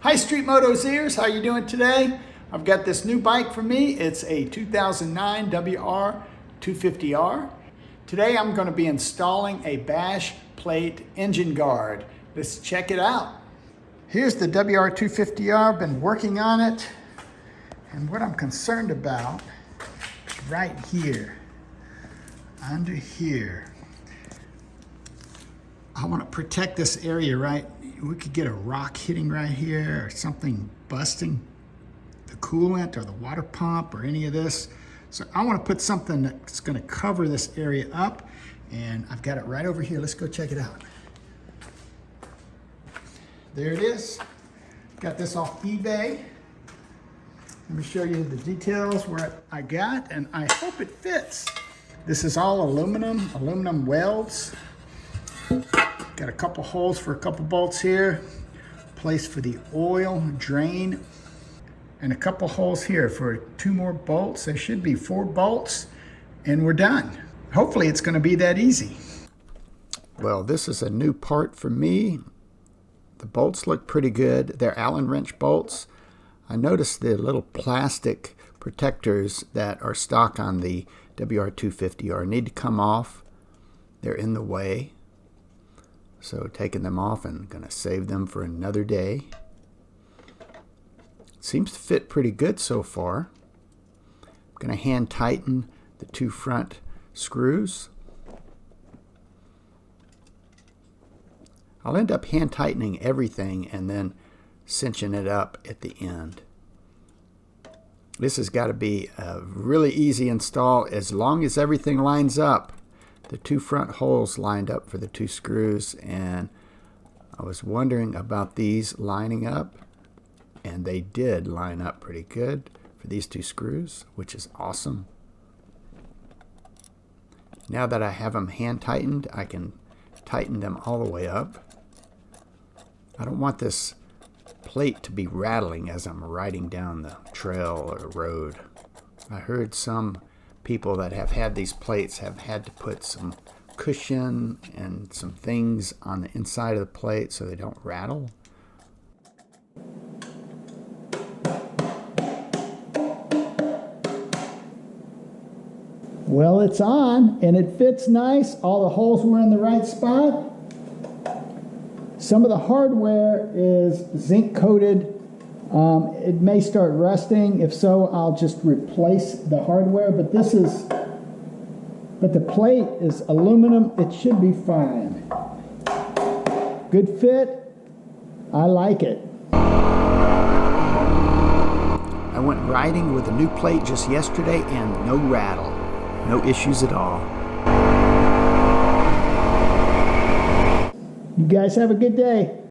Hi Street Moto's ears, how you doing today? I've got this new bike for me. It's a 2009 WR250R. Today I'm going to be installing a bash plate engine guard. Let's check it out. Here's the WR250R. I've been working on it, and what I'm concerned about is right here, under here. I want to protect this area, right? We could get a rock hitting right here or something busting the coolant or the water pump or any of this. So I want to put something that's going to cover this area up, and I've got it right over here. Let's go check it out. There it is. Got this off eBay. Let me show you the details where I got, and I hope it fits. This is all aluminum welds. Got a couple holes for a couple bolts here, place for the oil drain, and a couple holes here for 2 more bolts. There should be 4 bolts, and we're done. Hopefully it's going to be that easy. Well, this is a new part for me. The bolts look pretty good. They're Allen wrench bolts. I noticed the little plastic protectors that are stock on the WR250R need to come off. They're in the way. So taking them off and going to save them for another day. Seems to fit pretty good so far. I'm going to hand tighten the 2 front screws. I'll end up hand tightening everything and then cinching it up at the end. This has got to be a really easy install as long as everything lines up. The 2 front holes lined up for the 2 screws, and I was wondering about these lining up, and they did line up pretty good for these 2 screws, which is awesome. Now that I have them hand tightened, I can tighten them all the way up. I don't want this plate to be rattling as I'm riding down the trail or road. I heard some people that have had these plates have had to put some cushion and some things on the inside of the plate so they don't rattle. Well, it's on and it fits nice. All the holes were in the right spot. Some of the hardware is zinc coated. It may start rusting. If so, I'll just replace the hardware. But the plate is aluminum. It should be fine. Good fit. I like it. I went riding with a new plate just yesterday and no rattle. No issues at all. You guys have a good day.